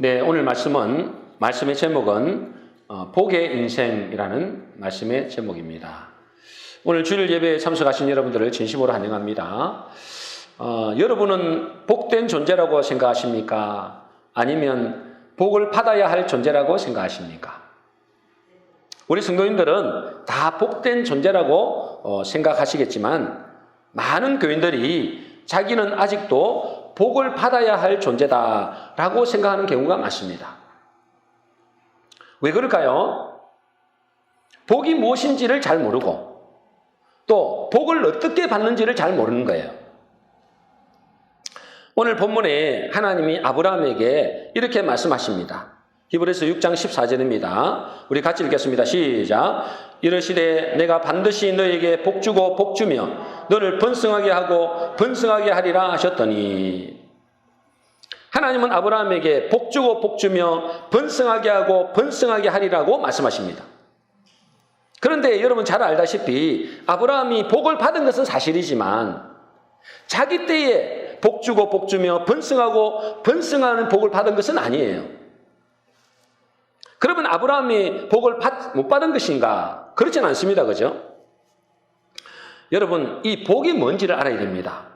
네, 오늘 말씀의 제목은 복의 인생이라는 말씀의 제목입니다. 오늘 주일 예배에 참석하신 여러분들을 진심으로 환영합니다. 여러분은 복된 존재라고 생각하십니까? 아니면 복을 받아야 할 존재라고 생각하십니까? 우리 성도님들은 다 복된 존재라고 생각하시겠지만 많은 교인들이 자기는 아직도 복을 받아야 할 존재다라고 생각하는 경우가 많습니다. 왜 그럴까요? 복이 무엇인지를 잘 모르고 또 복을 어떻게 받는지를 잘 모르는 거예요. 오늘 본문에 하나님이 아브라함에게 이렇게 말씀하십니다. 히브리서 6장 14절입니다. 우리 같이 읽겠습니다. 시작. 이르시되 내가 반드시 너에게 복주고 복주며 너를 번성하게 하고 번성하게 하리라 하셨더니, 하나님은 아브라함에게 복주고 복주며 번성하게 하고 번성하게 하리라고 말씀하십니다. 그런데 여러분 잘 알다시피 아브라함이 복을 받은 것은 사실이지만 자기 때에 복주고 복주며 번성하고 번성하는 복을 받은 것은 아니에요. 그러면 아브라함이 복을 못 받은 것인가? 그렇지는 않습니다. 그죠? 여러분, 이 복이 뭔지를 알아야 됩니다.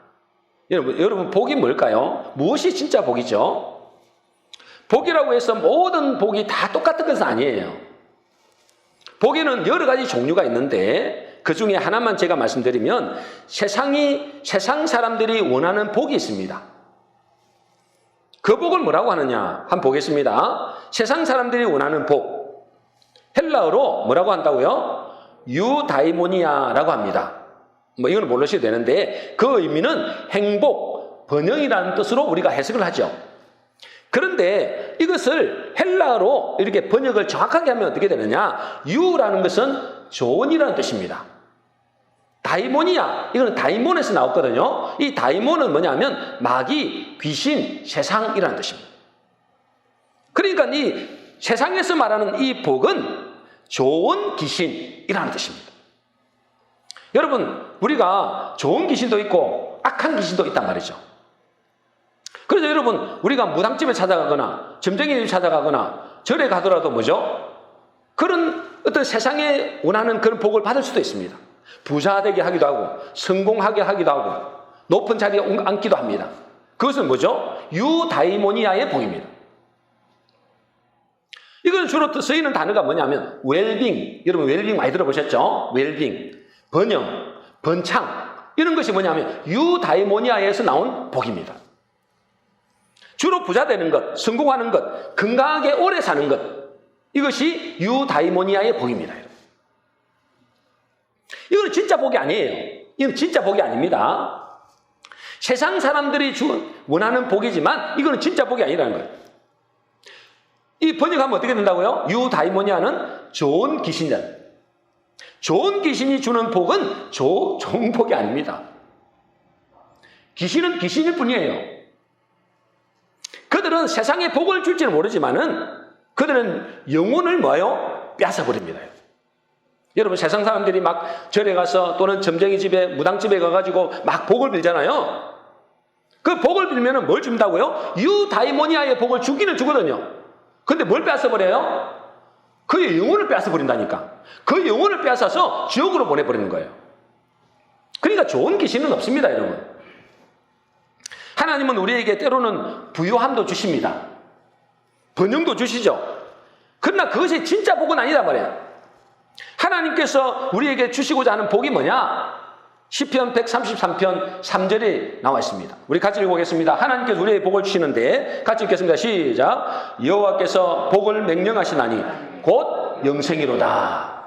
여러분, 복이 뭘까요? 무엇이 진짜 복이죠? 복이라고 해서 모든 복이 다 똑같은 것은 아니에요. 복에는 여러 가지 종류가 있는데 그 중에 하나만 제가 말씀드리면 세상 사람들이 원하는 복이 있습니다. 그 복을 뭐라고 하느냐? 한번 보겠습니다. 세상 사람들이 원하는 복. 헬라어로 뭐라고 한다고요? 유다이모니아라고 합니다. 이건 모르셔도 되는데 그 의미는 행복, 번영이라는 뜻으로 우리가 해석을 하죠. 그런데 이것을 헬라어로 이렇게 번역을 정확하게 하면 어떻게 되느냐? 유라는 것은 좋은이라는 뜻입니다. 다이모니아, 이거는 다이몬에서 나왔거든요. 이 다이몬은 뭐냐면 마귀, 귀신, 세상이라는 뜻입니다. 그러니까 이 세상에서 말하는 이 복은 좋은 귀신이라는 뜻입니다. 여러분, 우리가 좋은 귀신도 있고 악한 귀신도 있단 말이죠. 그래서 여러분, 우리가 무당집에 찾아가거나 점쟁이 집 찾아가거나 절에 가더라도 뭐죠? 그런 어떤 세상에 원하는 그런 복을 받을 수도 있습니다. 부자 되게 하기도 하고 성공하게 하기도 하고 높은 자리에 앉기도 합니다. 그것은 뭐죠? 유다이모니아의 복입니다. 이건 주로 쓰이는 단어가 뭐냐면 웰빙. 여러분 웰빙 많이 들어보셨죠? 웰빙, 번영, 번창, 이런 것이 뭐냐면 유다이모니아에서 나온 복입니다. 주로 부자 되는 것, 성공하는 것, 건강하게 오래 사는 것, 이것이 유다이모니아의 복입니다. 이건 진짜 복이 아니에요. 이건 진짜 복이 아닙니다. 세상 사람들이 원하는 복이지만 이거는 진짜 복이 아니라는 거예요. 이 번역하면 어떻게 된다고요? 유다이모니아는 좋은 귀신이다. 좋은 귀신이 주는 복은 좋은 복이 아닙니다. 귀신은 귀신일 뿐이에요. 그들은 세상에 복을 줄지는 모르지만은 그들은 영혼을 뭐예요? 뺏어버립니다. 여러분, 세상 사람들이 막 절에 가서 또는 점쟁이 집에, 무당집에 가가지고 막 복을 빌잖아요. 그 복을 빌면은 뭘 준다고요? 유다이모니아의 복을 주기는 주거든요. 근데 뭘 뺏어버려요? 그의 영혼을 뺏어버린다니까. 그 영혼을 뺏어서 지옥으로 보내버리는 거예요. 그러니까 좋은 귀신은 없습니다, 여러분. 하나님은 우리에게 때로는 부요함도 주십니다. 번영도 주시죠. 그러나 그것이 진짜 복은 아니다 말이에요. 하나님께서 우리에게 주시고자 하는 복이 뭐냐? 시편 133편 3절에 나와 있습니다. 우리 같이 읽어보겠습니다. 하나님께서 우리에게 복을 주시는데 같이 읽겠습니다. 시작. 여호와께서 복을 명령하시나니 곧 영생이로다.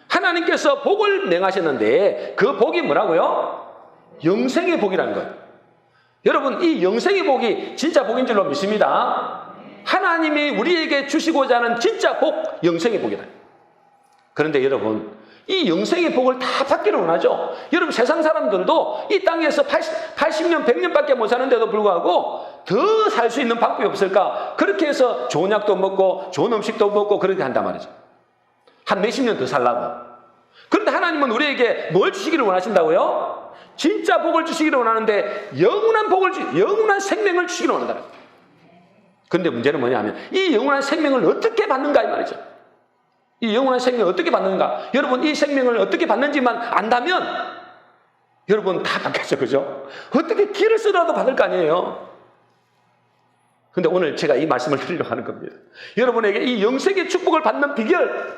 하나님께서 복을 명하셨는데 그 복이 뭐라고요? 영생의 복이라는 거예요. 여러분, 이 영생의 복이 진짜 복인 줄로 믿습니다. 하나님이 우리에게 주시고자 하는 진짜 복, 영생의 복이다. 그런데 여러분, 이 영생의 복을 다 받기를 원하죠. 여러분, 세상 사람들도 이 땅에서 80년, 100년밖에 못 사는데도 불구하고 더 살 수 있는 방법이 없을까? 그렇게 해서 좋은 약도 먹고 좋은 음식도 먹고 그렇게 한단 말이죠. 한 몇십 년 더 살라고. 그런데 하나님은 우리에게 뭘 주시기를 원하신다고요? 진짜 복을 주시기를 원하는데 영원한 생명을 주시기를 원한다. 그런데 문제는 뭐냐면 이 영원한 생명을 어떻게 받는가 이 말이죠. 이 영원한 생명을 어떻게 받는가. 여러분 이 생명을 어떻게 받는지만 안다면 여러분 다 받겠죠. 그죠? 어떻게 길을 쓰더라도 받을 거 아니에요. 근데 오늘 제가 이 말씀을 드리려고 하는 겁니다. 여러분에게 이 영생의 축복을 받는 비결,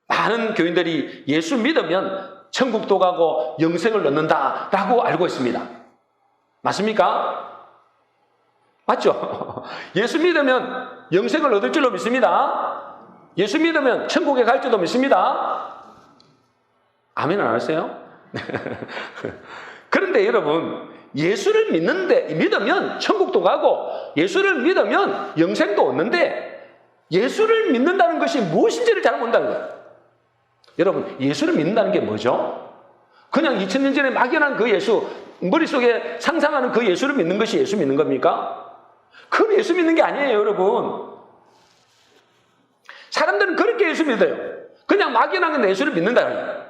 많은 교인들이 예수 믿으면 천국도 가고 영생을 얻는다라고 알고 있습니다. 맞습니까? 맞죠? 예수 믿으면 영생을 얻을 줄로 믿습니다. 예수 믿으면 천국에 갈 줄도 믿습니다. 아멘 안 하세요? 그런데 여러분, 예수를 믿으면 천국도 가고 예수를 믿으면 영생도 얻는데 예수를 믿는다는 것이 무엇인지를 잘 모른다는 거예요. 여러분, 예수를 믿는다는 게 뭐죠? 그냥 2000년 전에 막연한 그 예수, 머릿속에 상상하는 그 예수를 믿는 것이 예수 믿는 겁니까? 그건 예수 믿는 게 아니에요, 여러분. 사람들은 그렇게 예수 믿어요. 그냥 막연한 예수를 믿는다는 거예요.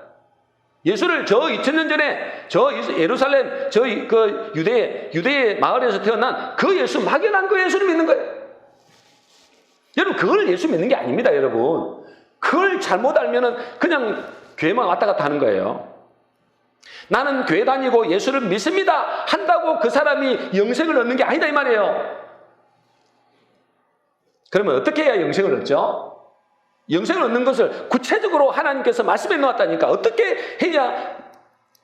예수를 저 2000년 전에 저 예루살렘 저 그 유대의 마을에서 태어난 그 예수, 막연한 그 예수를 믿는 거예요. 여러분, 그걸 예수 믿는 게 아닙니다, 여러분. 그걸 잘못 알면은 그냥 교회만 왔다 갔다 하는 거예요. 나는 교회 다니고 예수를 믿습니다 한다고 그 사람이 영생을 얻는 게 아니다 이 말이에요. 그러면 어떻게 해야 영생을 얻죠? 영생을 얻는 것을 구체적으로 하나님께서 말씀해 놓았다니까. 어떻게 해야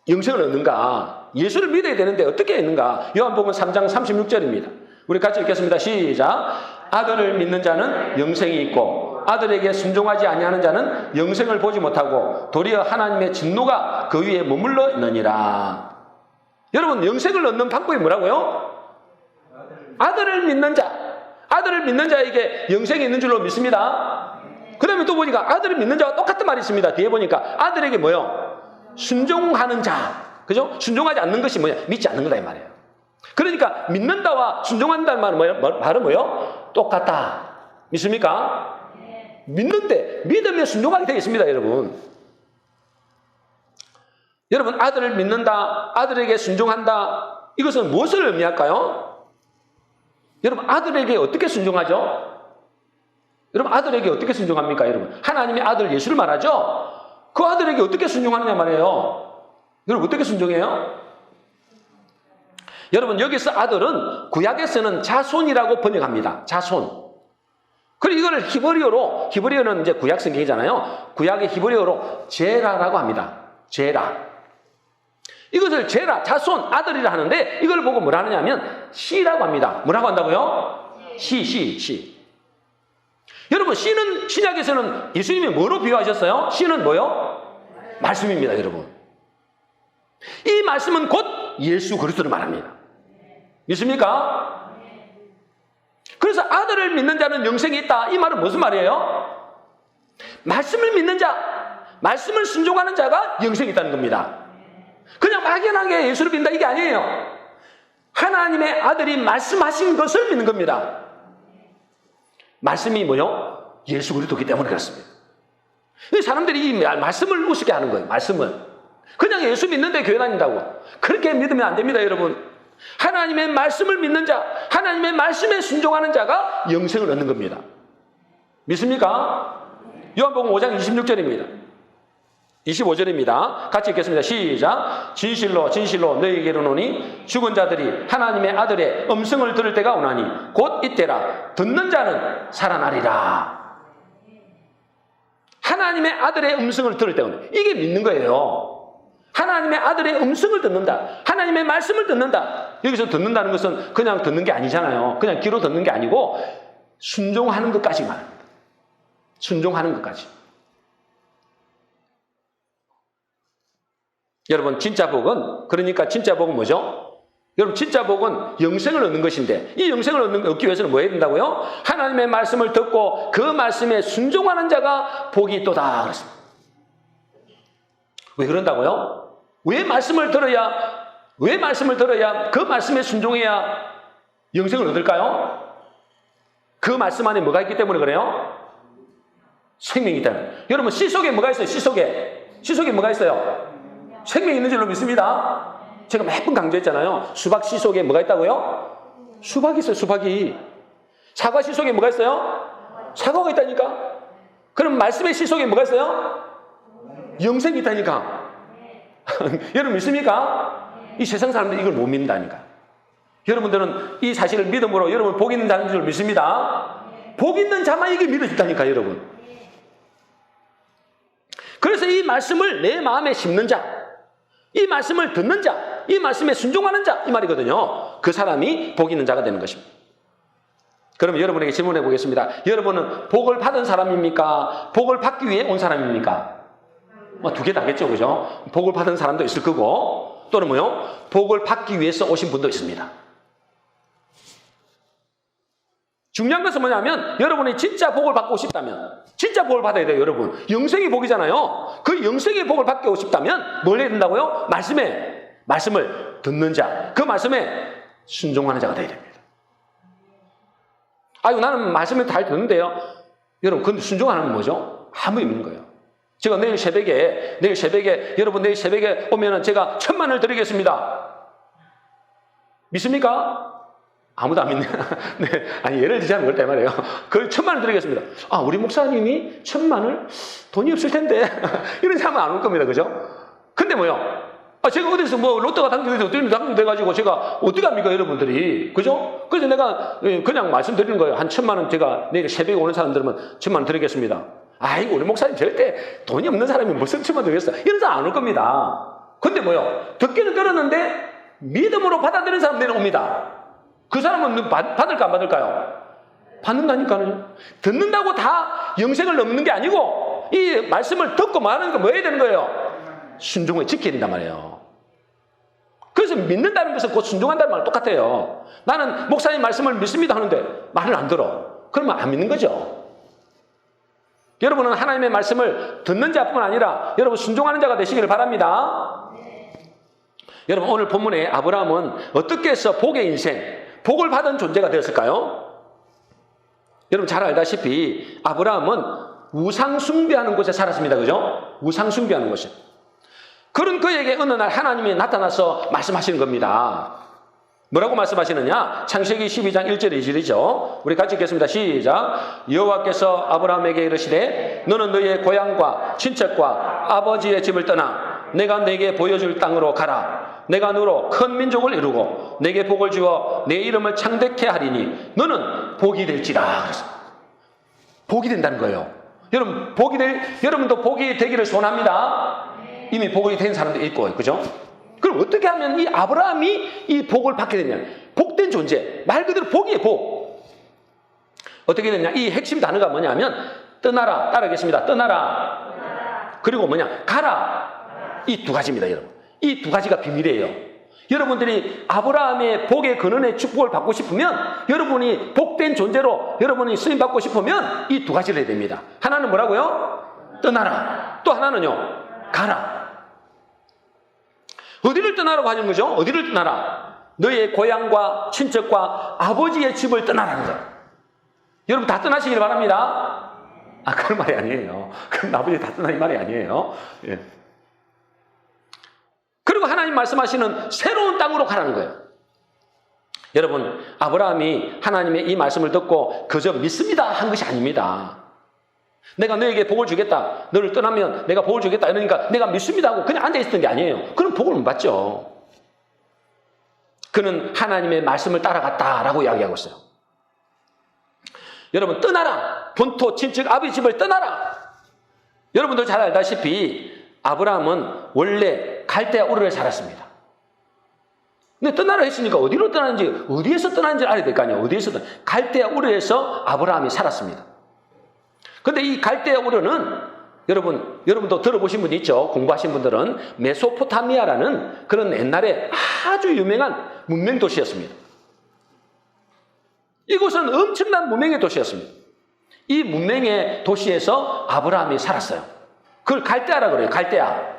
영생을 얻는가? 예수를 믿어야 되는데 어떻게 했는가? 요한복음 3장 36절입니다. 우리 같이 읽겠습니다. 시작. 아들을 믿는 자는 영생이 있고 아들에게 순종하지 아니하는 자는 영생을 보지 못하고 도리어 하나님의 진노가 그 위에 머물러 있느니라. 여러분, 영생을 얻는 방법이 뭐라고요? 아들을 믿는 자. 아들을 믿는 자에게 영생이 있는 줄로 믿습니다. 그 다음에 또 보니까 아들을 믿는 자와 똑같은 말이 있습니다. 뒤에 보니까 아들에게 뭐요? 순종하는 자. 그죠? 순종하지 않는 것이 뭐냐? 믿지 않는 거다 이 말이에요. 그러니까 믿는다와 순종한다는 말은 뭐예요? 말은 뭐예요? 똑같다. 믿습니까? 믿는데 믿으면 순종하게 되어 있습니다, 여러분. 여러분, 아들을 믿는다, 아들에게 순종한다, 이것은 무엇을 의미할까요? 여러분, 아들에게 어떻게 순종하죠? 여러분, 아들에게 어떻게 순종합니까, 여러분? 하나님의 아들 예수를 말하죠? 그 아들에게 어떻게 순종하느냐 말이에요. 여러분, 어떻게 순종해요? 여러분, 여기서 아들은 구약에서는 자손이라고 번역합니다. 자손. 그리고 이걸 히브리어는 이제 구약 성경이잖아요. 구약의 히브리어로 제라라고 합니다. 제라. 이것을 제라, 자손, 아들이라 하는데 이걸 보고 뭐라 하느냐면 시라고 합니다. 뭐라고 한다고요? 시. 여러분, 시는 신약에서는 예수님이 뭐로 비유하셨어요? 시는 뭐요? 말씀입니다, 여러분. 이 말씀은 곧 예수 그리스도를 말합니다. 믿습니까? 그래서 아들을 믿는 자는 영생이 있다. 이 말은 무슨 말이에요? 말씀을 믿는 자, 말씀을 순종하는 자가 영생이 있다는 겁니다. 그냥 막연하게 예수를 믿는다 이게 아니에요. 하나님의 아들이 말씀하신 것을 믿는 겁니다. 말씀이 뭐요? 예수 그리스도이기 때문에 그렇습니다. 사람들이 이 말씀을 우습게 하는 거예요. 말씀을. 그냥 예수 믿는데 교회 다닌다고. 그렇게 믿으면 안 됩니다, 여러분. 하나님의 말씀을 믿는 자, 하나님의 말씀에 순종하는 자가 영생을 얻는 겁니다. 믿습니까? 요한복음 5장 26절입니다. 25절입니다. 같이 읽겠습니다. 시작. 진실로 너희에게 이르노니 죽은 자들이 하나님의 아들의 음성을 들을 때가 오나니 곧 이때라. 듣는 자는 살아나리라. 하나님의 아들의 음성을 들을 때가 오나니. 이게 믿는 거예요. 하나님의 아들의 음성을 듣는다. 하나님의 말씀을 듣는다. 여기서 듣는다는 것은 그냥 듣는 게 아니잖아요. 그냥 귀로 듣는 게 아니고 순종하는 것까지 말합니다. 순종하는 것까지. 여러분, 진짜 복은, 그러니까 진짜 복은 뭐죠? 여러분, 진짜 복은 영생을 얻는 것인데 이 영생을 얻기 위해서는 뭐 해야 된다고요? 하나님의 말씀을 듣고 그 말씀에 순종하는 자가 복이 있도다 그랬습니다. 왜 그런다고요? 왜 말씀을 들어야 그 말씀에 순종해야 영생을 얻을까요? 그 말씀 안에 뭐가 있기 때문에 그래요? 생명이 있다는. 여러분, 씨 속에 뭐가 있어요? 씨 속에 뭐가 있어요? 생명이 있는 줄로 믿습니다. 제가 몇 번 강조했잖아요. 수박 씨 속에 뭐가 있다고요? 수박이 있어요, 수박이. 사과 씨 속에 뭐가 있어요? 사과가 있다니까. 그럼 말씀의 씨 속에 뭐가 있어요? 영생이 있다니까. 여러분 믿습니까? 이 세상 사람들이 이걸 못 믿는다니까. 여러분들은 이 사실을 믿음으로 여러분 복 있는 자인 줄 믿습니다. 복 있는 자만 이게 믿어진다니까, 여러분. 그래서 이 말씀을 내 마음에 심는 자, 이 말씀을 듣는 자, 이 말씀에 순종하는 자, 이 말이거든요. 그 사람이 복 있는 자가 되는 것입니다. 그러면 여러분에게 질문해 보겠습니다. 여러분은 복을 받은 사람입니까? 복을 받기 위해 온 사람입니까? 두 개 다겠죠, 그죠? 복을 받은 사람도 있을 거고, 또는 뭐요? 복을 받기 위해서 오신 분도 있습니다. 중요한 것은 뭐냐면, 여러분이 진짜 복을 받고 싶다면, 진짜 복을 받아야 돼요, 여러분. 영생이 복이잖아요. 그 영생의 복을 받고 싶다면, 뭘 해야 된다고요? 말씀을 듣는 자, 그 말씀에 순종하는 자가 되어야 됩니다. 아이고, 나는 말씀을 잘 듣는데요. 여러분, 근데 순종 안 하면 뭐죠? 아무 의미 없는 거예요. 제가 내일 새벽에, 여러분 내일 새벽에 오면은 제가 1,000,000원을 드리겠습니다. 믿습니까? 아무도 안 믿네. 네. 아니, 예를 들자면 그럴 때 말이에요. 그 1,000,000원을 드리겠습니다. 아, 우리 목사님이 1,000,000원을 돈이 없을 텐데. 이런 사람은 안 올 겁니다. 그죠? 근데 뭐요? 아, 제가 어디서 로또가 당첨돼가지고 제가 어떻게 합니까, 여러분들이? 그죠? 그래서 내가 그냥 말씀드리는 거예요. 한 1,000,000원 제가 내일 새벽에 오는 사람들은 1,000,000원 드리겠습니다. 아이고, 우리 목사님 절대 돈이 없는 사람이 무슨 1,000,000원 드리겠어? 이런 사람 안 올 겁니다. 근데 뭐요? 듣기는 들었는데 믿음으로 받아들이는 사람들은 옵니다. 그 사람은 받을까 안 받을까요? 받는다니까요. 듣는다고 다 영생을 얻는 게 아니고 이 말씀을 듣고 말하는 거 뭐 해야 되는 거예요? 순종을 지켜야 된단 말이에요. 그래서 믿는다는 것은 곧 순종한다는 말은 똑같아요. 나는 목사님 말씀을 믿습니다 하는데 말을 안 들어. 그러면 안 믿는 거죠. 여러분은 하나님의 말씀을 듣는 자뿐 아니라 여러분 순종하는 자가 되시기를 바랍니다. 여러분 오늘 본문에 아브라함은 어떻게 해서 복의 인생, 복을 받은 존재가 되었을까요? 여러분 잘 알다시피 아브라함은 우상 숭배하는 곳에 살았습니다. 그죠? 우상 숭배하는 곳에. 그런 그에게 어느 날 하나님이 나타나서 말씀하시는 겁니다. 뭐라고 말씀하시느냐? 창세기 12장 1절 2절이죠. 우리 같이 읽겠습니다. 시작. 여호와께서 아브라함에게 이르시되 너는 너의 고향과 친척과 아버지의 집을 떠나 내가 내게 보여줄 땅으로 가라. 내가 너로 큰 민족을 이루고 내게 복을 주어 내 이름을 창대케 하리니 너는 복이 될지라. 그래서 복이 된다는 거예요. 여러분도 복이 되기를 소원합니다. 이미 복이 된 사람도 있고, 그죠? 그럼 어떻게 하면 이 아브라함이 이 복을 받게 되냐? 복된 존재. 말 그대로 복이에요, 복. 어떻게 되냐? 이 핵심 단어가 뭐냐면, 떠나라. 따라하겠습니다. 떠나라. 그리고 뭐냐? 가라. 이 두 가지입니다, 여러분. 이 두 가지가 비밀이에요. 여러분들이 아브라함의 복의 근원의 축복을 받고 싶으면, 여러분이 복된 존재로 여러분이 쓰임받고 싶으면 이 두 가지를 해야 됩니다. 하나는 뭐라고요? 떠나라. 또 하나는요? 가라. 어디를 떠나라고 하는 거죠? 어디를 떠나라? 너의 고향과 친척과 아버지의 집을 떠나라는 거예요. 여러분 다 떠나시길 바랍니다. 아, 그런 말이 아니에요. 그럼 아버지 다 떠나 이 말이 아니에요. 예. 그리고 하나님 말씀하시는 새로운 땅으로 가라는 거예요. 여러분, 아브라함이 하나님의 이 말씀을 듣고 그저 믿습니다 한 것이 아닙니다. 내가 너에게 복을 주겠다. 너를 떠나면 내가 복을 주겠다. 이러니까 내가 믿습니다 하고 그냥 앉아있었던 게 아니에요. 그럼 복을 못 받죠. 그는 하나님의 말씀을 따라갔다라고 이야기하고 있어요. 여러분 떠나라. 본토 친척 아버지 집을 떠나라. 여러분들 잘 알다시피 아브라함은 원래 갈대아 우르에 살았습니다. 근데 떠나라 했으니까 어디로 떠나는지 어디에서 떠나는지 알아야 될 거 아니에요. 어디에서 갈대아 우르에서 아브라함이 살았습니다. 근데 이 갈대아 우르는 여러분도 들어보신 분이 있죠. 공부하신 분들은 메소포타미아라는 그런 옛날에 아주 유명한 문명 도시였습니다. 이곳은 엄청난 문명의 도시였습니다. 이 문명의 도시에서 아브라함이 살았어요. 그걸 갈대아라 그래요. 갈대아.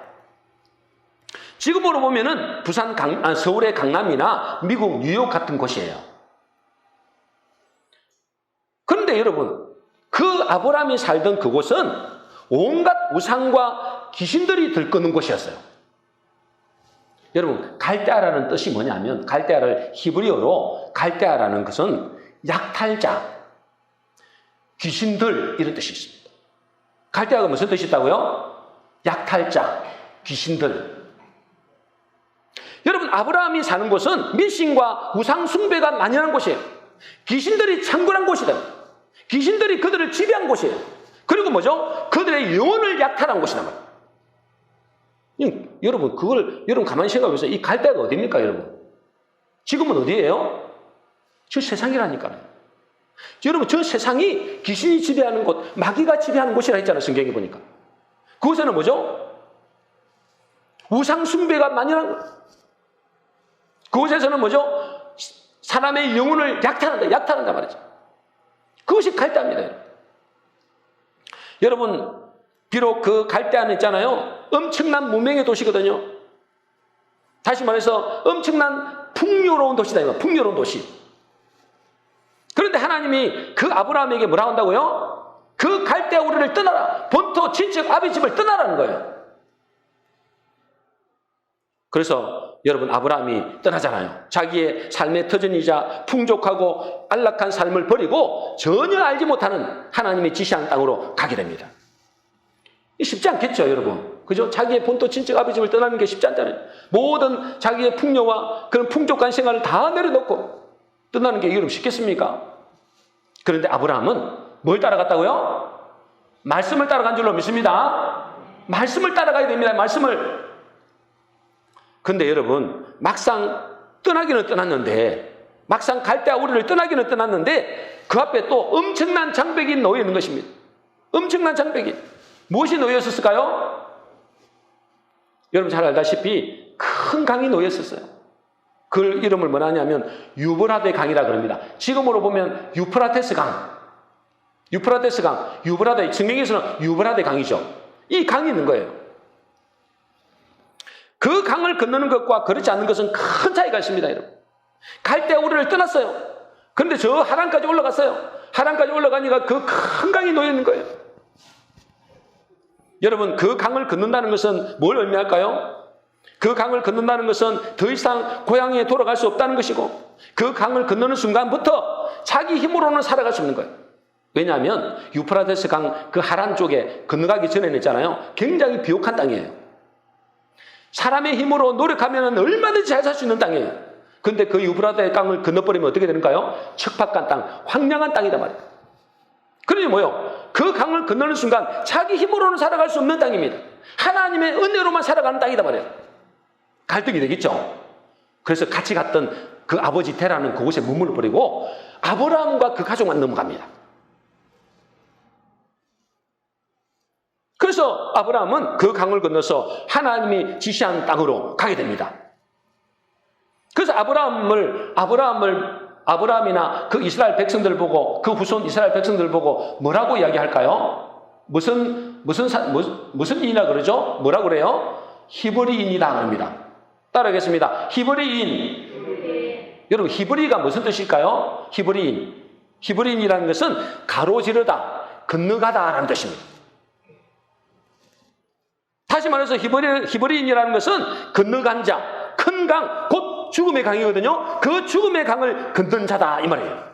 지금으로 보면은 서울의 강남이나 미국 뉴욕 같은 곳이에요. 그런데 여러분, 그 아브라함이 살던 그곳은 온갖 우상과 귀신들이 들끓는 곳이었어요. 여러분, 갈대아라는 뜻이 뭐냐면, 갈대아를 히브리어로 갈대아라는 것은 약탈자, 귀신들 이런 뜻이 있습니다. 갈대아가 무슨 뜻이 있다고요? 약탈자, 귀신들. 여러분, 아브라함이 사는 곳은 미신과 우상 숭배가 만연한 곳이에요. 귀신들이 창궐한 곳이다. 귀신들이 그들을 지배한 곳이에요. 그리고 뭐죠? 그들의 영혼을 약탈한 곳이란 말이에요. 여러분, 그걸 여러분 가만히 생각해보세요. 이 갈대아가 어디입니까, 여러분? 지금은 어디예요? 저 세상이라니까요. 여러분, 저 세상이 귀신이 지배하는 곳, 마귀가 지배하는 곳이라 했잖아요, 성경에 보니까. 그곳에는 뭐죠? 우상 숭배가 만연한 곳. 그곳에서는 뭐죠? 사람의 영혼을 약탈한다 말이죠. 그것이 갈대아입니다. 여러분, 비록 그 갈대아는 있잖아요. 엄청난 문명의 도시거든요. 다시 말해서 엄청난 풍요로운 도시다. 풍요로운 도시. 그런데 하나님이 그 아브라함에게 뭐라고 한다고요? 그 갈대아 우리를 떠나라. 본토 친척 아비 집을 떠나라는 거예요. 그래서 여러분, 아브라함이 떠나잖아요. 자기의 삶의 터전이자 풍족하고 안락한 삶을 버리고 전혀 알지 못하는 하나님의 지시한 땅으로 가게 됩니다. 쉽지 않겠죠, 여러분. 그죠? 자기의 본토 친척 아비 집을 떠나는 게 쉽지 않잖아요. 모든 자기의 풍요와 그런 풍족한 생활을 다 내려놓고 떠나는 게 여러분 쉽겠습니까? 그런데 아브라함은 뭘 따라갔다고요? 말씀을 따라간 줄로 믿습니다. 말씀을 따라가야 됩니다. 말씀을. 근데 여러분, 막상 떠나기는 떠났는데, 막상 갈대아 우리를 떠나기는 떠났는데 그 앞에 또 엄청난 장벽이 놓여 있는 것입니다. 엄청난 장벽이. 무엇이 놓여 있었을까요? 여러분 잘 알다시피 큰 강이 놓여 있었어요. 그 이름을 뭐라 하냐면 유브라데 강이라 그럽니다. 지금으로 보면 유프라테스 강. 유프라테스 강. 유브라데, 성경에서는 유브라데 강이죠. 이 강이 있는 거예요. 그 강을 건너는 것과 그렇지 않는 것은 큰 차이가 있습니다, 여러분. 갈대아 우리를 떠났어요. 그런데 저 하란까지 올라갔어요. 하란까지 올라가니까 그 큰 강이 놓여 있는 거예요. 여러분, 그 강을 건넌다는 것은 뭘 의미할까요? 그 강을 건넌다는 것은 더 이상 고향에 돌아갈 수 없다는 것이고, 그 강을 건너는 순간부터 자기 힘으로는 살아갈 수 없는 거예요. 왜냐하면 유프라테스 강 그 하란 쪽에 건너가기 전에는 있잖아요, 굉장히 비옥한 땅이에요. 사람의 힘으로 노력하면 얼마든지 잘 살 수 있는 땅이에요. 근데 그 유브라데 강을 건너버리면 어떻게 되는가요? 척박한 땅, 황량한 땅이다 말이에요. 그러니 뭐요? 그 강을 건너는 순간 자기 힘으로는 살아갈 수 없는 땅입니다. 하나님의 은혜로만 살아가는 땅이다 말이에요. 갈등이 되겠죠. 그래서 같이 갔던 그 아버지 테라는 그곳에 문물을 버리고 아브라함과 그 가족만 넘어갑니다. 그래서 아브라함은 그 강을 건너서 하나님이 지시한 땅으로 가게 됩니다. 그래서 아브라함이나 그 이스라엘 백성들 보고, 그 후손 이스라엘 백성들 보고 뭐라고 이야기할까요? 무슨 인이라 그러죠? 뭐라고 그래요? 히브리인이다 그럽니다. 따라하겠습니다. 히브리인. 여러분, 히브리가 무슨 뜻일까요? 히브리인. 히브리인이라는 것은 가로지르다, 건너가다라는 뜻입니다. 다시 말해서 히브리인이라는 것은 건너간 자, 큰 강, 곧 죽음의 강이거든요. 그 죽음의 강을 건넌 자다 이 말이에요.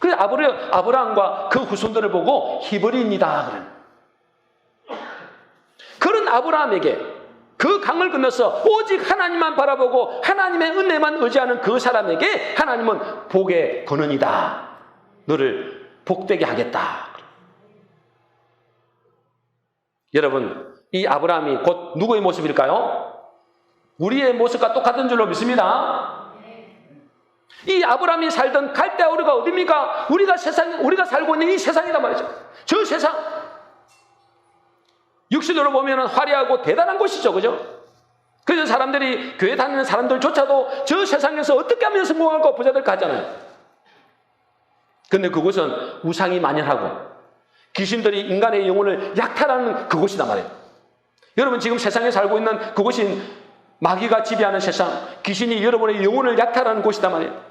그래서 아브라함과 그 후손들을 보고 히브리인이다 그런 아브라함에게 그 강을 건너서 오직 하나님만 바라보고 하나님의 은혜만 의지하는 그 사람에게 하나님은 복의 근원이다. 너를 복되게 하겠다. 여러분, 이 아브라함이 곧 누구의 모습일까요? 우리의 모습과 똑같은 줄로 믿습니다. 이 아브라함이 살던 갈대아 우리가 어디입니까? 우리가 살고 있는 이 세상이란 말이죠. 저 세상. 육신으로 보면 화려하고 대단한 곳이죠. 그죠? 그래서 사람들이, 교회 다니는 사람들조차도 저 세상에서 어떻게 하면 성공할까 부자될까 하잖아요. 근데 그곳은 우상이 만연하고 귀신들이 인간의 영혼을 약탈하는 그곳이란 말이에요. 여러분, 지금 세상에 살고 있는 그곳이 마귀가 지배하는 세상, 귀신이 여러분의 영혼을 약탈하는 곳이단 말이에요.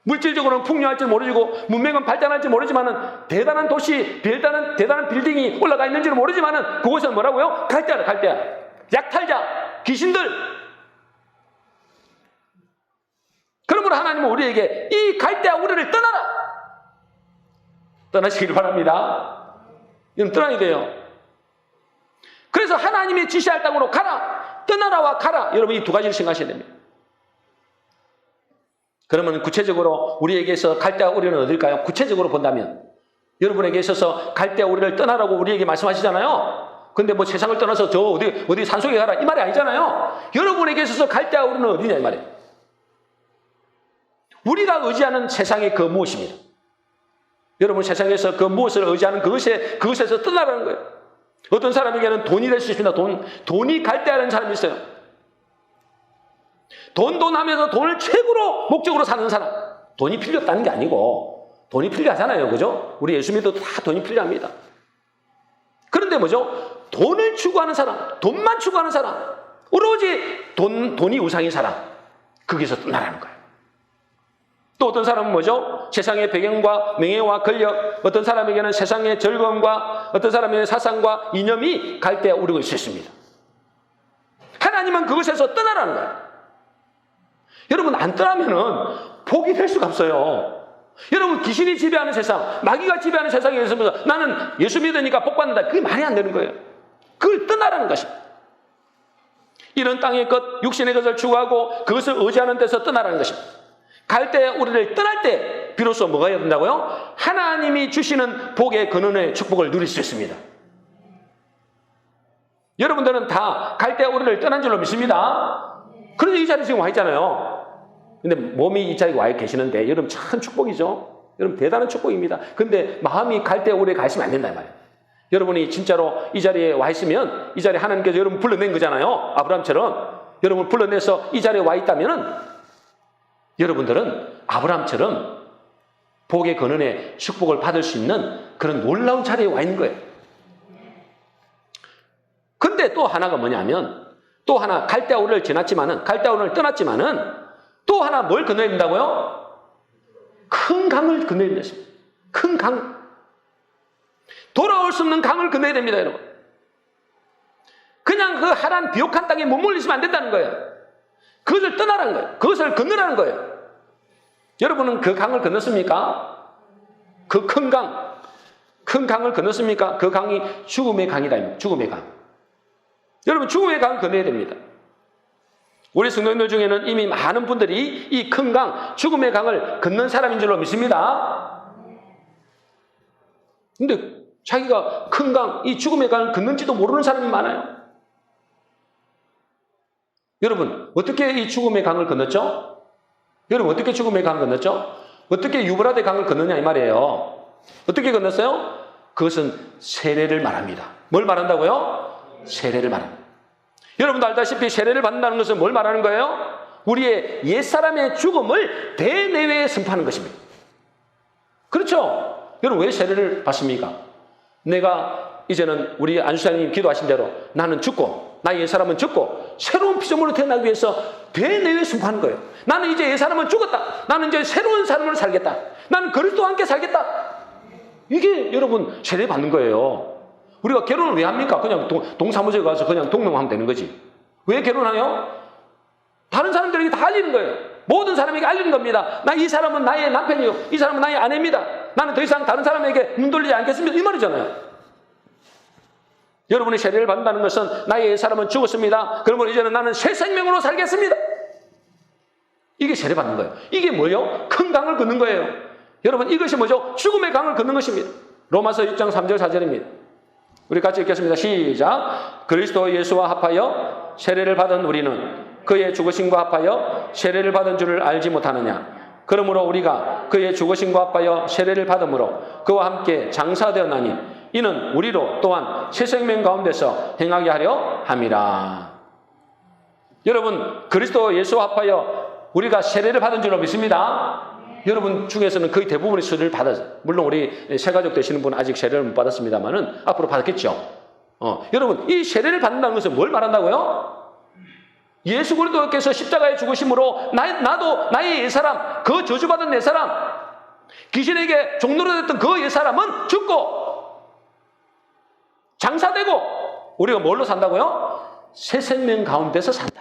물질적으로는 풍요할지 모르고 문명은 발전할지 모르지만은 대단한 도시, 대단한 빌딩이 올라가 있는지는 모르지만은 그곳은 뭐라고요? 갈대아. 약탈자, 귀신들. 그러므로 하나님은 우리에게 이 갈대아 우리를 떠나라. 떠나시길 바랍니다. 이건 떠나야 돼요. 그래서 하나님이 지시할 땅으로 가라. 떠나라와 가라. 여러분 이 두 가지를 생각하셔야 됩니다. 그러면 구체적으로 우리에게서 갈대아 우리는 어딜까요? 구체적으로 본다면 여러분에게 있어서 갈대아 우리를 떠나라고 우리에게 말씀하시잖아요. 근데 뭐 세상을 떠나서 저 어디 산속에 가라 이 말이 아니잖아요. 여러분에게 있어서 갈대아 우리는 어디냐 이 말이에요. 우리가 의지하는 세상의 그 무엇입니다. 여러분 세상에서 그 무엇을 의지하는 그것에서 떠나라는 거예요. 어떤 사람에게는 돈이 될 수 있습니다. 돈이 갈대아라는 사람이 있어요. 돈 하면서 돈을 최고로 목적으로 사는 사람. 돈이 필요 없다는 게 아니고 돈이 필요하잖아요. 그죠? 우리 예수 믿어도 다 돈이 필요합니다. 그런데 뭐죠? 돈을 추구하는 사람, 돈만 추구하는 사람, 오로지 돈이 우상인 사람, 거기서 떠나라는 거예요. 또 어떤 사람은 뭐죠? 세상의 배경과 명예와 권력, 어떤 사람에게는 세상의 즐거움과 어떤 사람에게는 사상과 이념이 갈대아 우리고 있습니다. 하나님은 그것에서 떠나라는 거예요. 여러분 안 떠나면은 복이 될 수가 없어요. 여러분 귀신이 지배하는 세상, 마귀가 지배하는 세상에 있으면서 나는 예수 믿으니까 복 받는다. 그게 말이 안 되는 거예요. 그걸 떠나라는 것입니다. 이런 땅의 것, 육신의 것을 추구하고 그것을 의지하는 데서 떠나라는 것입니다. 갈대아 우리를 떠날 때 비로소 뭐가 해야 된다고요? 하나님이 주시는 복의 근원의 축복을 누릴 수 있습니다. 여러분들은 다 갈대아 우리를 떠난 줄로 믿습니다. 그래서 이 자리에 지금 와 있잖아요. 근데 몸이 이 자리에 와 계시는데 여러분 참 축복이죠. 여러분 대단한 축복입니다. 근데 마음이 갈대아 우리에 가 있으면 안 된단 말이에요. 여러분이 진짜로 이 자리에 와 있으면 이 자리에 하나님께서 여러분 불러낸 거잖아요. 아브라함처럼 여러분 불러내서 이 자리에 와 있다면은 여러분들은 아브라함처럼 복의 근원의 축복을 받을 수 있는 그런 놀라운 자리에 와 있는 거예요. 근데 또 하나가 뭐냐면 또 하나 갈대아 우리를 지났지만은 갈대아 우리를 떠났지만은 또 하나 뭘 건너야 된다고요? 큰 강을 건너야 됩니다. 큰 강. 돌아올 수 없는 강을 건너야 됩니다, 여러분. 그냥 그 하란 비옥한 땅에 머물리시면 안 된다는 거예요. 그것을 떠나라는 거예요. 그것을 건너라는 거예요. 여러분은 그 강을 건넜습니까? 그 큰 강을 건넜습니까? 그 강이 죽음의 강이다. 죽음의 강. 여러분 죽음의 강을 건너야 됩니다. 우리 성도님들 중에는 이미 많은 분들이 이 큰 강, 죽음의 강을 건넌 사람인 줄로 믿습니다. 근데 자기가 큰 강, 이 죽음의 강을 건넌지도 모르는 사람이 많아요. 여러분 어떻게 이 죽음의 강을 건넜죠? 여러분 어떻게 죽음의 강을 건넜죠? 어떻게 유브라데 강을 건너냐 이 말이에요. 어떻게 건넜어요? 그것은 세례를 말합니다. 뭘 말한다고요? 세례를 말합니다. 여러분도 알다시피 세례를 받는다는 것은 뭘 말하는 거예요? 우리의 옛사람의 죽음을 대내외에 선포하는 것입니다. 그렇죠? 여러분 왜 세례를 받습니까? 내가 이제는 우리 안수사님 기도하신 대로 나는 죽고 나의 옛사람은 죽고 새로운 피조물로 태어나기 위해서 대내외에 선포하는 거예요. 나는 이제 옛사람은 죽었다. 나는 이제 새로운 삶을 살겠다. 나는 그리스도와 함께 살겠다. 이게 여러분 세례 받는 거예요. 우리가 결혼을 왜 합니까? 그냥 동사무소에 가서 그냥 동명하면 되는 거지. 왜 결혼해요? 다른 사람들에게 다 알리는 거예요. 모든 사람에게 알리는 겁니다. 이 사람은 나의 남편이요. 이 사람은 나의 아내입니다. 나는 더 이상 다른 사람에게 눈 돌리지 않겠습니다. 이 말이잖아요. 여러분이 세례를 받는다는 것은 나의 사람은 죽었습니다. 그러면 이제는 나는 새 생명으로 살겠습니다. 이게 세례 받는 거예요. 이게 뭐예요? 큰 강을 걷는 거예요. 여러분 이것이 뭐죠? 죽음의 강을 걷는 것입니다. 로마서 6장 3절 4절입니다. 우리 같이 읽겠습니다. 시작. 그리스도 예수와 합하여 세례를 받은 우리는 그의 죽으심과 합하여 세례를 받은 줄을 알지 못하느냐. 그러므로 우리가 그의 죽으심과 합하여 세례를 받음으로 그와 함께 장사되었나니 이는 우리로 또한 새 생명 가운데서 행하게 하려 함이라. 여러분 그리스도 예수와 합하여 우리가 세례를 받은 줄로 믿습니다. 여러분 중에서는 거의 대부분의 세례를 받았어요. 물론 우리 새가족 되시는 분은 아직 세례를 못 받았습니다만은 앞으로 받았겠죠. 여러분 이 세례를 받는다는 것은 뭘 말한다고요? 예수 그리스도께서 십자가에 죽으심으로 나도 나의 옛사람, 그 저주받은 옛사람, 귀신에게 종노릇 했던 그 옛사람은 죽고 장사되고 우리가 뭘로 산다고요? 새 생명 가운데서 산다.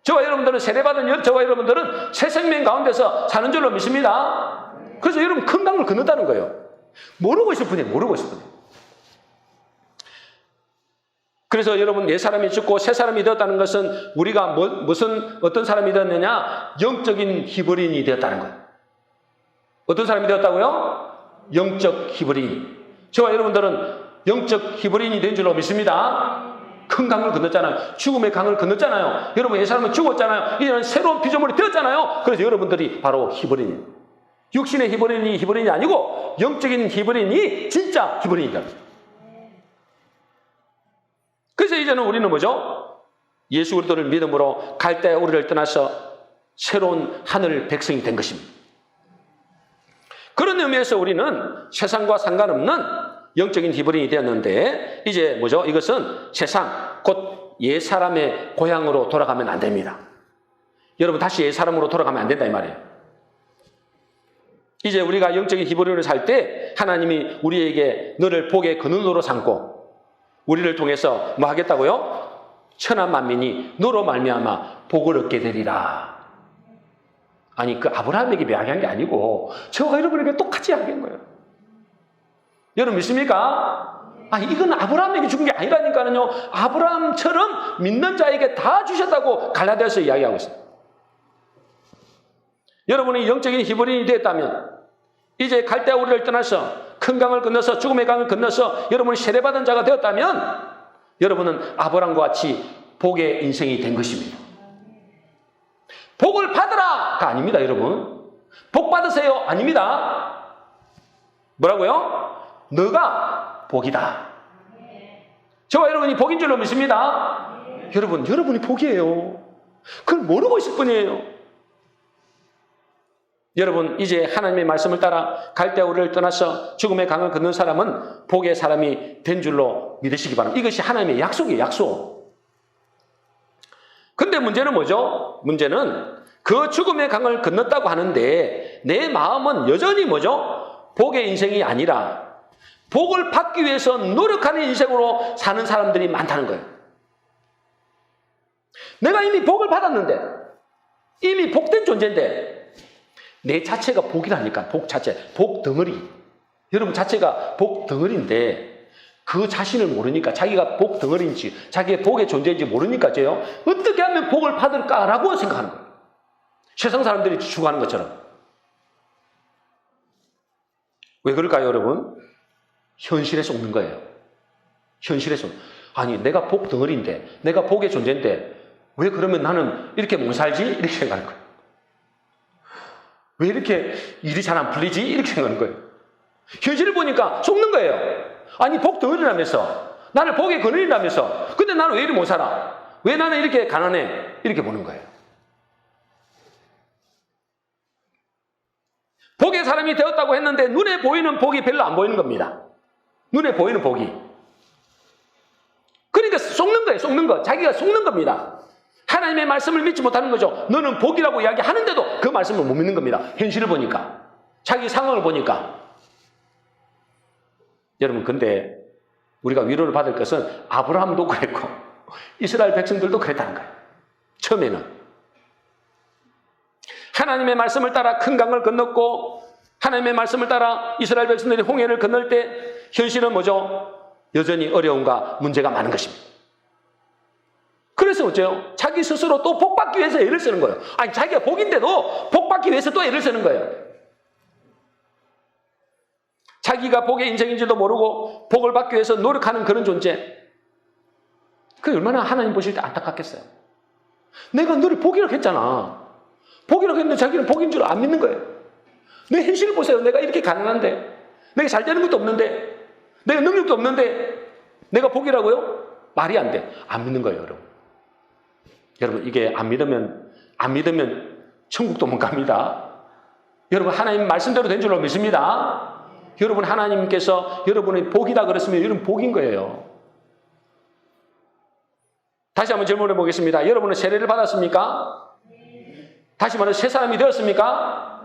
저와 여러분들은 세례받은 저와 여러분들은 새 생명 가운데서 사는 줄로 믿습니다. 그래서 여러분 큰 강을 건넜다는 거예요. 모르고 있을 뿐이에요. 모르고 있을 뿐이에요. 그래서 여러분 옛사람이 죽고 새 사람이 되었다는 것은 우리가 어떤 사람이 되었느냐? 영적인 히브리인이 되었다는 거예요. 어떤 사람이 되었다고요? 영적 히브리인. 저와 여러분들은 영적 히브리인이 된 줄로 믿습니다. 큰 강을 건넜잖아요. 죽음의 강을 건넜잖아요. 여러분 옛사람은 죽었잖아요. 이제는 새로운 피조물이 되었잖아요. 그래서 여러분들이 바로 히브리인. 육신의 히브리인이 아니고 영적인 히브리인이 진짜 히브리인이다. 그래서 이제는 우리는 뭐죠? 예수 그리스도를 믿음으로 갈대아 우리를 떠나서 새로운 하늘 백성이 된 것입니다. 그런 의미에서 우리는 세상과 상관없는 영적인 히브리인이 되었는데 이제 뭐죠? 이것은 세상 곧 옛사람의 고향으로 돌아가면 안 됩니다. 여러분 다시 옛사람으로 돌아가면 안 된다 이 말이에요. 이제 우리가 영적인 히브리인으로 살 때 하나님이 우리에게 너를 복의 근원으로 삼고 우리를 통해서 뭐 하겠다고요? 천하 만민이 너로 말미암아 복을 얻게 되리라. 아니 그 아브라함에게 이야기한 게 아니고 저와 여러분에게 똑같이 이야기한 거예요. 여러분 믿습니까? 아니 이건 아브라함에게 준 게 아니라니까요. 아브라함처럼 믿는 자에게 다 주셨다고 갈라디아서 이야기하고 있어요. 여러분이 영적인 히브리인이 되었다면 이제 갈대아 우리를 떠나서 큰 강을 건너서 죽음의 강을 건너서 여러분이 세례받은 자가 되었다면 여러분은 아브라함과 같이 복의 인생이 된 것입니다. 복을 받으라가 아닙니다, 여러분. 복 받으세요 아닙니다. 뭐라고요? 너가 복이다. 저와 여러분이 복인 줄로 믿습니다. 여러분이 복이에요. 그걸 모르고 있을 뿐이에요. 여러분 이제 하나님의 말씀을 따라 갈대아 우리를 떠나서 죽음의 강을 건넌 사람은 복의 사람이 된 줄로 믿으시기 바랍니다. 이것이 하나님의 약속이에요. 약속. 근데 문제는 뭐죠? 문제는 그 죽음의 강을 건넜다고 하는데 내 마음은 여전히 뭐죠? 복의 인생이 아니라 복을 받기 위해서 노력하는 인생으로 사는 사람들이 많다는 거예요. 내가 이미 복을 받았는데 이미 복된 존재인데 내 자체가 복이라니까. 복 자체. 복 덩어리. 여러분 자체가 복 덩어리인데 그 자신을 모르니까 자기가 복 덩어리인지 자기의 복의 존재인지 모르니까요. 어떻게 하면 복을 받을까라고 생각하는 거예요. 세상 사람들이 추구하는 것처럼. 왜 그럴까요, 여러분? 현실에 속는 거예요. 현실에 속. 아니, 내가 복 덩어리인데, 내가 복의 존재인데, 왜 그러면 나는 이렇게 못 살지? 이렇게 생각하는 거예요. 왜 이렇게 일이 잘 안 풀리지? 이렇게 생각하는 거예요. 현실을 보니까 속는 거예요. 아니, 복 덩어리라면서, 나를 복의 근원이라면서, 근데 나는 왜 이렇게 못 살아? 왜 나는 이렇게 가난해? 이렇게 보는 거예요. 복의 사람이 되었다고 했는데 눈에 보이는 복이 별로 안 보이는 겁니다. 눈에 보이는 복이. 그러니까 속는 거예요. 속는 거. 자기가 속는 겁니다. 하나님의 말씀을 믿지 못하는 거죠. 너는 복이라고 이야기하는데도 그 말씀을 못 믿는 겁니다. 현실을 보니까. 자기 상황을 보니까. 여러분 근데 우리가 위로를 받을 것은 아브라함도 그랬고 이스라엘 백성들도 그랬다는 거예요. 처음에는. 하나님의 말씀을 따라 큰 강을 건넜고 하나님의 말씀을 따라 이스라엘 백성들이 홍해를 건널 때 현실은 뭐죠? 여전히 어려움과 문제가 많은 것입니다. 그래서 어째요? 자기 스스로 또 복받기 위해서 애를 쓰는 거예요. 아니 자기가 복인데도 복받기 위해서 또 애를 쓰는 거예요. 자기가 복의 인생인지도 모르고 복을 받기 위해서 노력하는 그런 존재. 그게 얼마나 하나님 보실 때 안타깝겠어요. 내가 너를 복이라고 했잖아. 복이라고 했는데 자기는 복인 줄 안 믿는 거예요. 내 현실을 보세요. 내가 이렇게 가난한데, 내가 잘 되는 것도 없는데, 내가 능력도 없는데, 내가 복이라고요? 말이 안 돼. 안 믿는 거예요, 여러분. 여러분, 이게 안 믿으면 천국도 못 갑니다. 여러분, 하나님 말씀대로 된 줄로 믿습니다. 여러분, 하나님께서 여러분의 복이다 그랬으면 여러분 복인 거예요. 다시 한번 질문해 보겠습니다. 여러분은 세례를 받았습니까? 다시 말해서 새 사람이 되었습니까?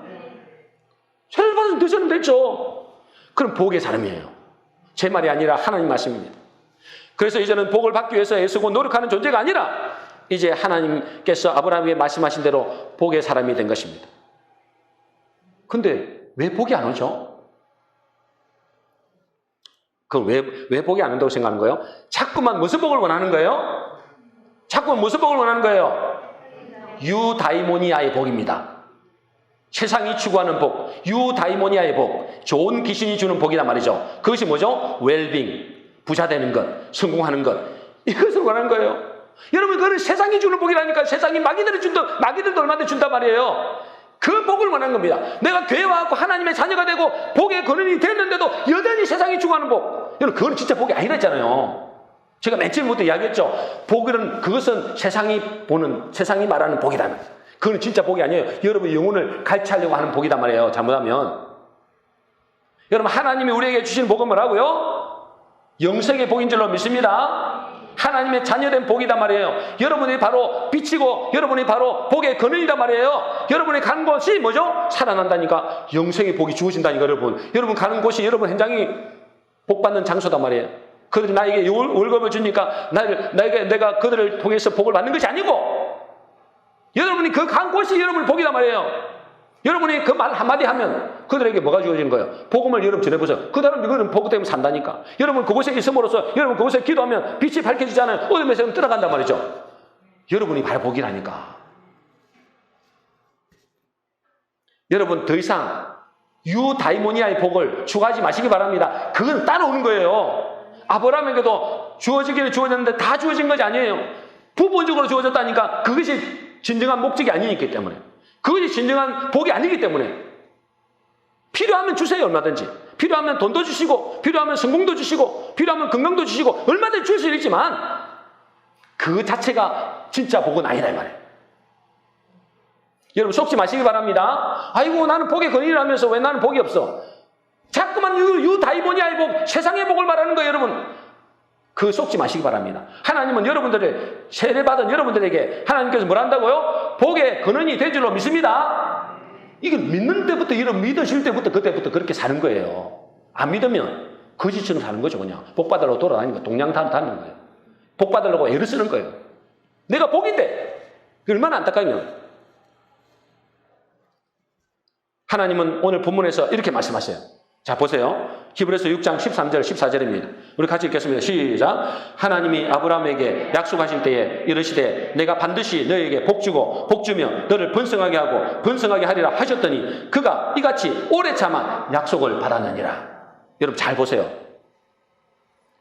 세례를 받으면 되셨으면 됐죠. 그럼 복의 사람이에요. 제 말이 아니라 하나님 말씀입니다. 그래서 이제는 복을 받기 위해서 애쓰고 노력하는 존재가 아니라 이제 하나님께서 아브라함에게 말씀하신 대로 복의 사람이 된 것입니다. 근데 왜 복이 안 오죠? 왜 복이 안 온다고 생각하는 거예요? 자꾸만 무슨 복을 원하는 거예요? 자꾸만 무슨 복을 원하는 거예요? 유다이모니아의 복입니다. 세상이 추구하는 복, 유다이모니아의 복, 좋은 귀신이 주는 복이란 말이죠. 그것이 뭐죠? 웰빙, 부자 되는 것, 성공하는 것, 이것을 원하는 거예요. 여러분, 그거는 세상이 주는 복이라니까. 세상이 마귀들도 얼마나 준단 말이에요. 그 복을 원하는 겁니다. 내가 교회 와서 하나님의 자녀가 되고 복의 근원이 됐는데도 여전히 세상이 추구하는 복, 여러분, 그건 진짜 복이 아니랬잖아요. 제가 맨 처음부터 이야기했죠. 그것은 세상이 말하는 복이라는 거예요. 그건 진짜 복이 아니에요. 여러분 영혼을 갈취하려고 하는 복이단 말이에요. 잘못하면. 여러분, 하나님이 우리에게 주신 복은 뭐라고요? 영생의 복인 줄로 믿습니다. 하나님의 자녀된 복이단 말이에요. 여러분이 바로 빛이고 여러분이 바로 복의 근원이단 말이에요. 여러분이 가는 곳이 뭐죠? 살아난다니까. 영생의 복이 주어진다니까. 여러분 가는 곳이 여러분 현장이 복받는 장소단 말이에요. 그들이 나에게 월급을 주니까 내가 그들을 통해서 복을 받는 것이 아니고, 여러분이 그 간 곳이 여러분의 복이란 말이에요. 여러분이 그 말 한마디 하면 그들에게 뭐가 주어지는 거예요? 복음을 여러분 전해보세요. 그 사람 이거는 복음 때문에 산다니까. 여러분 그곳에 있음으로써 여러분 그곳에 기도하면 빛이 밝혀지잖아요. 어둠에서 떠나간단 말이죠. 여러분이 바로 복이라니까. 여러분 더 이상 유다이모니아의 복을 추구하지 마시기 바랍니다. 그건 따라오는 거예요. 아브라함에게도 주어지기를 주어졌는데 다 주어진 것이 아니에요. 부분적으로 주어졌다니까. 그것이 진정한 목적이 아니기 때문에, 그것이 진정한 복이 아니기 때문에, 필요하면 주세요. 얼마든지. 필요하면 돈도 주시고, 필요하면 성공도 주시고, 필요하면 건강도 주시고, 얼마든지 줄 수 있지만 그 자체가 진짜 복은 아니다 이 말이에요. 여러분 속지 마시기 바랍니다. 아이고 나는 복의 근원이라면서 왜 나는 복이 없어? 자꾸만 유다이모니아의 복, 세상의 복을 말하는 거예요. 여러분 그 속지 마시기 바랍니다. 하나님은 여러분들의 세례받은 여러분들에게 하나님께서 뭘 한다고요? 복의 근원이 된 줄로 믿습니다. 이게 믿는 때부터, 여러분 믿으실 때부터 그때부터 그렇게 사는 거예요. 안 믿으면 거지처럼 사는 거죠. 그냥 복 받으려고 돌아다니는 거예요. 동냥다니는 거예요. 복 받으려고 애를 쓰는 거예요. 내가 복인데 얼마나 안타까우면. 하나님은 오늘 본문에서 이렇게 말씀하세요. 자 보세요. 히브리서 6장 13절 14절입니다. 우리 같이 읽겠습니다. 시작. 하나님이 아브라함에게 약속하실 때에 이르시되 내가 반드시 너에게 복주고 복주며 너를 번성하게 하고 번성하게 하리라 하셨더니 그가 이같이 오래 참아 약속을 받았느니라. 여러분 잘 보세요.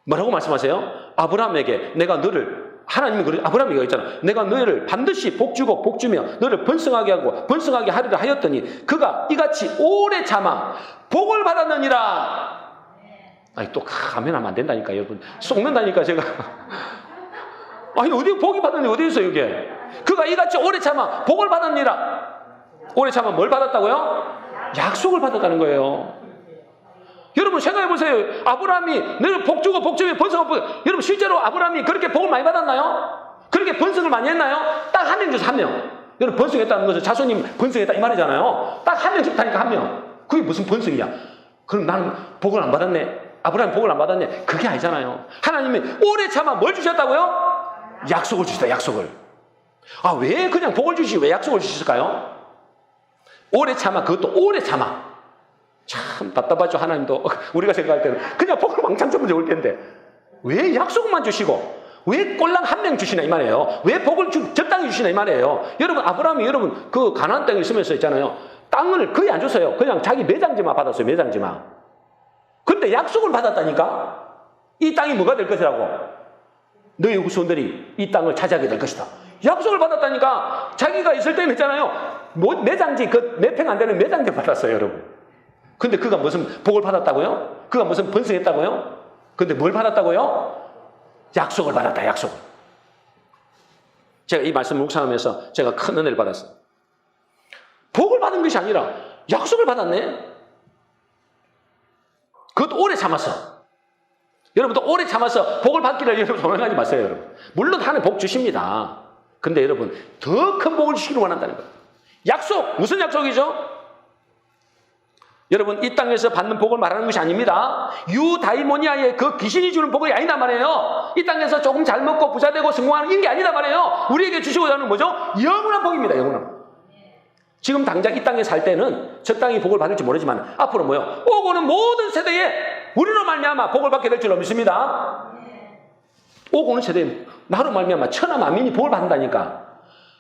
뭐라고 말씀하세요? 아브라함에게 내가 너를, 하나님이 아브라함에게 있잖아. 내가 너를 반드시 복주고 복주며 너를 번성하게 하고 번성하게 하리라 하였더니 그가 이같이 오래 참아 복을 받았느니라. 아니 또 가면하면 안 된다니까 여러분. 속는다니까 제가. 아니 어디 복이 받았니? 어디 있어요 이게? 그가 이같이 오래 참아 복을 받았느니라. 오래 참아 뭘 받았다고요? 약속을 받았다는 거예요. 여러분 생각해 보세요. 아브라함이 너를 복주고 복주며 번성하고, 여러분 실제로 아브라함이 그렇게 복을 많이 받았나요? 그렇게 번성을 많이 했나요? 딱 한 명 줘서 한 명. 여러분 번성했다는 것은 자손님 번성했다 이 말이잖아요. 딱 한 명 좋다니까 한 명. 그게 무슨 번성이야? 그럼 나는 복을 안 받았네. 아브라함이 복을 안 받았네. 그게 아니잖아요. 하나님이 오래 참아 뭘 주셨다고요? 약속을 주시다. 약속을. 아 왜 그냥 복을 주시지 왜 약속을 주실까요? 오래 참아. 그것도 오래 참아. 참 답답하죠. 하나님도 우리가 생각할 때는 그냥 복을 왕창 주면 좋을 텐데 왜 약속만 주시고 왜 꼴랑 한 명 주시나 이 말이에요. 왜 복을 적당히 주시나 이 말이에요. 여러분 아브라함이 여러분 그 가나안 땅에 있으면서 있잖아요. 땅을 거의 안 줬어요. 그냥 자기 매장지만 받았어요. 매장지만. 근데 약속을 받았다니까. 이 땅이 뭐가 될 것이라고. 너희 후손들이 이 땅을 차지하게 될 것이다. 약속을 받았다니까. 자기가 있을 때는 있잖아요. 매장지 그 몇 평 안 되는 매장지 받았어요. 여러분. 근데 그가 무슨 복을 받았다고요? 그가 무슨 번성했다고요? 근데 뭘 받았다고요? 약속을 받았다. 약속을. 제가 이 말씀을 묵상하면서 제가 큰 은혜를 받았어요. 복을 받은 것이 아니라 약속을 받았네. 그것도 오래 참았어. 여러분도 오래 참아서 복을 받기를 여러분 소망하지 마세요. 여러분. 물론 하나님 복 주십니다. 근데 여러분 더 큰 복을 주시기를 원한다는 거예요. 약속. 무슨 약속이죠? 여러분, 이 땅에서 받는 복을 말하는 것이 아닙니다. 유다이모니아의 그 귀신이 주는 복이 아니다 말이에요. 이 땅에서 조금 잘 먹고 부자되고 성공하는 이런 게 아니다 말이에요. 우리에게 주시고자 하는 뭐죠? 영원한 복입니다. 영원한. 지금 당장 이 땅에 살 때는 적당히 복을 받을지 모르지만 앞으로 뭐요? 오고 오는 모든 세대에 우리로 말미암아 복을 받게 될 줄 믿습니다. 오고 오는 세대에 나로 말미암아 천하 만민이 복을 받는다니까.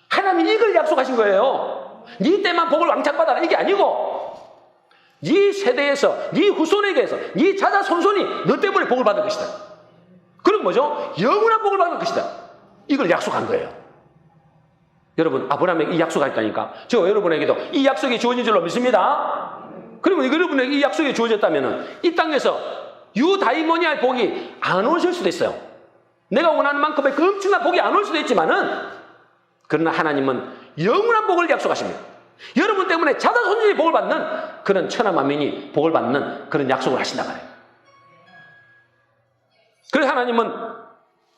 하나님이 이걸 약속하신 거예요. 네 때만 복을 왕창 받아라 이게 아니고 네 세대에서, 네 후손에게서, 네 자자 손손이 너 때문에 복을 받을 것이다. 그럼 뭐죠? 영원한 복을 받을 것이다. 이걸 약속한 거예요. 여러분, 아브라함에게 이 약속했다니까. 저 여러분에게도 이 약속이 주어진 줄로 믿습니다. 그러면 여러분에게 이 약속이 주어졌다면 이 땅에서 유다이모니아의 복이 안 오실 수도 있어요. 내가 원하는 만큼의 그 엄청난 복이 안 올 수도 있지만은 그러나 하나님은 영원한 복을 약속하십니다. 여러분 때문에 자자손손이 복을 받는 그런 천하 만민이 복을 받는 그런 약속을 하신다 말이에요. 그래서 하나님은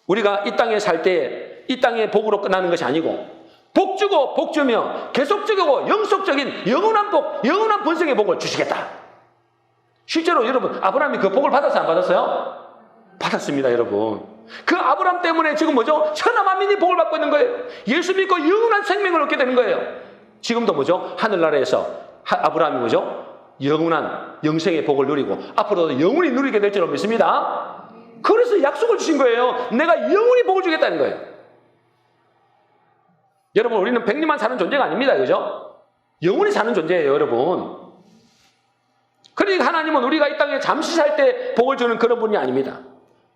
우리가 이 땅에 살 때 이 땅의 복으로 끝나는 것이 아니고 복 주고 복 주며 계속적이고 영속적인 영원한 복, 영원한 번성의 복을 주시겠다. 실제로 여러분 아브라함이 그 복을 받았어요? 안 받았어요? 받았습니다, 여러분. 그 아브라함 때문에 지금 뭐죠? 천하 만민이 복을 받고 있는 거예요. 예수 믿고 영원한 생명을 얻게 되는 거예요. 지금도 뭐죠? 하늘나라에서 아브라함이 뭐죠? 영원한 영생의 복을 누리고 앞으로도 영원히 누리게 될 줄 믿습니다. 그래서 약속을 주신 거예요. 내가 영원히 복을 주겠다는 거예요. 여러분, 우리는 백리만 사는 존재가 아닙니다. 그죠? 영원히 사는 존재예요, 여러분. 그러니까 하나님은 우리가 이 땅에 잠시 살 때 복을 주는 그런 분이 아닙니다.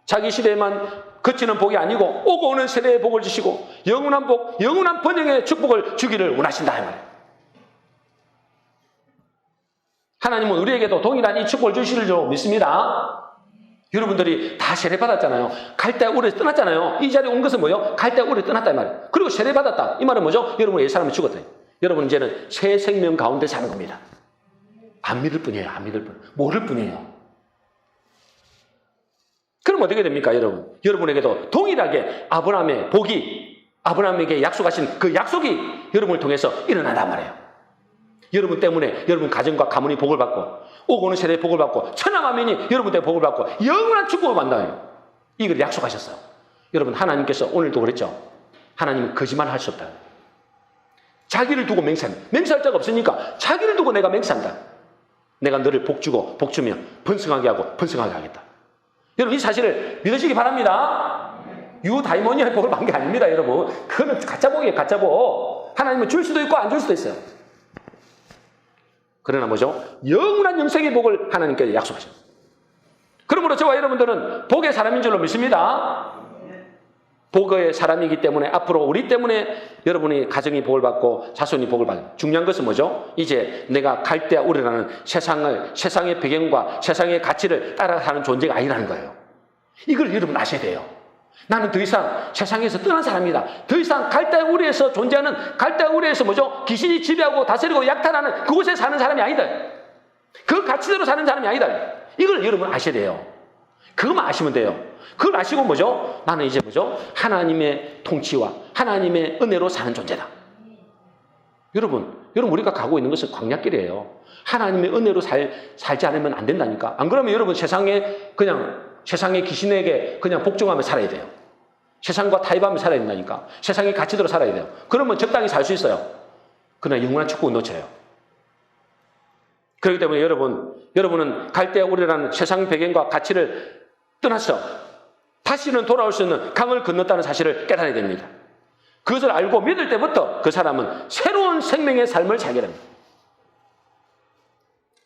자기 시대에만 그치는 복이 아니고 오고 오는 세대에 복을 주시고 영원한 복, 영원한 번영의 축복을 주기를 원하신다 이 말이에요. 하나님은 우리에게도 동일한 이 축복을 주실 줄 믿습니다. 여러분들이 다 세례받았잖아요. 갈대 우르에서 떠났잖아요. 이 자리에 온 것은 뭐예요? 갈대 우르에 떠났다 이 말이에요. 그리고 세례받았다. 이 말은 뭐죠? 여러분 옛사람이 죽었다. 여러분 이제는 새 생명 가운데 사는 겁니다. 안 믿을 뿐이에요. 안 믿을 뿐. 모를 뿐이에요. 그럼 어떻게 됩니까, 여러분? 여러분에게도 동일하게 아브라함의 복이 아브라함에게 약속하신 그 약속이 여러분을 통해서 일어난단 말이에요. 여러분 때문에 여러분 가정과 가문이 복을 받고 오고 오는 세대에 복을 받고 천하 만민이 여러분 때문에 복을 받고 영원한 축복을 받는다. 이걸 약속하셨어요. 여러분 하나님께서 오늘도 그랬죠. 하나님은 거짓말할 수 없다. 자기를 두고 맹세할 자가 없으니까 자기를 두고 내가 맹세한다. 내가 너를 복주고 복주며 번성하게 하고 번성하게 하겠다. 여러분 이 사실을 믿으시기 바랍니다. 유다이모니아의 복을 받은 게 아닙니다, 여러분. 그거는 가짜복이에요, 가짜복. 하나님은 줄 수도 있고 안 줄 수도 있어요. 그러나 뭐죠? 영원한 영생의 복을 하나님께서 약속하셨어요. 그러므로 저와 여러분들은 복의 사람인 줄로 믿습니다. 복의 사람이기 때문에 앞으로 우리 때문에 여러분이 가정이 복을 받고 자손이 복을 받아요. 중요한 것은 뭐죠? 이제 내가 갈대아 우르라는 세상의 배경과 세상의 가치를 따라 사는 존재가 아니라는 거예요. 이걸 여러분 아셔야 돼요. 나는 더 이상 세상에서 떠난 사람이다. 더 이상 갈대아 우르에서 존재하는 갈대아 우르에서 뭐죠? 귀신이 지배하고 다스리고 약탈하는 그곳에 사는 사람이 아니다. 그 가치대로 사는 사람이 아니다. 이걸 여러분 아셔야 돼요. 그것만 아시면 돼요. 그걸 아시고 뭐죠? 나는 이제 뭐죠? 하나님의 통치와 하나님의 은혜로 사는 존재다. 여러분 우리가 가고 있는 것은 광야길이에요. 하나님의 은혜로 살지 않으면 안 된다니까. 안 그러면 여러분 세상의 귀신에게 그냥 복종하며 살아야 돼요. 세상과 타협하며 살아야 된다니까. 세상의 가치대로 살아야 돼요. 그러면 적당히 살 수 있어요. 그러나 영원한 축복은 놓쳐요. 그렇기 때문에 여러분은 갈대아 우르라는 세상 배경과 가치를 떠나서 다시는 돌아올 수 있는 강을 건넜다는 사실을 깨달아야 됩니다. 그것을 알고 믿을 때부터 그 사람은 새로운 생명의 삶을 살게 됩니다.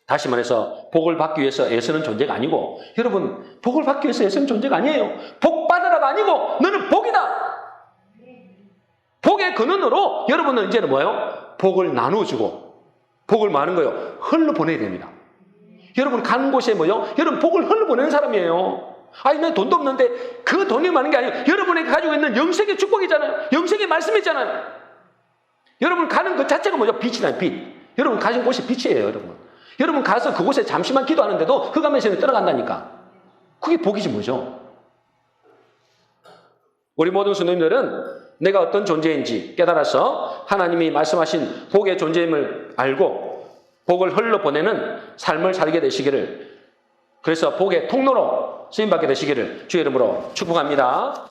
다시 말해서 복을 받기 위해서 애쓰는 존재가 아니고 여러분 복을 받기 위해서 애쓰는 존재가 아니에요. 복 받으라가 아니고 너는 복이다. 복의 근원으로 여러분은 이제는 뭐예요? 복을 나눠주고 복을 많은 거요. 흘러보내야 됩니다. 여러분 가는 곳에 뭐요? 여러분 복을 흘러보내는 사람이에요. 아니 내 돈도 없는데 그 돈이 많은 게 아니에요. 여러분에게 가지고 있는 영생의 축복이잖아요. 영생의 말씀이잖아요. 여러분 가는 것 자체가 뭐죠? 빛이잖아요. 빛. 여러분 가신 곳이 빛이에요. 여러분 가서 그곳에 잠시만 기도하는데도 흑암에서는 떠나간다니까. 그게 복이지 뭐죠? 우리 모든 성도님들은 내가 어떤 존재인지 깨달아서 하나님이 말씀하신 복의 존재임을 알고 복을 흘러보내는 삶을 살게 되시기를, 그래서 복의 통로로 쓰임받게 되시기를 주의 이름으로 축복합니다.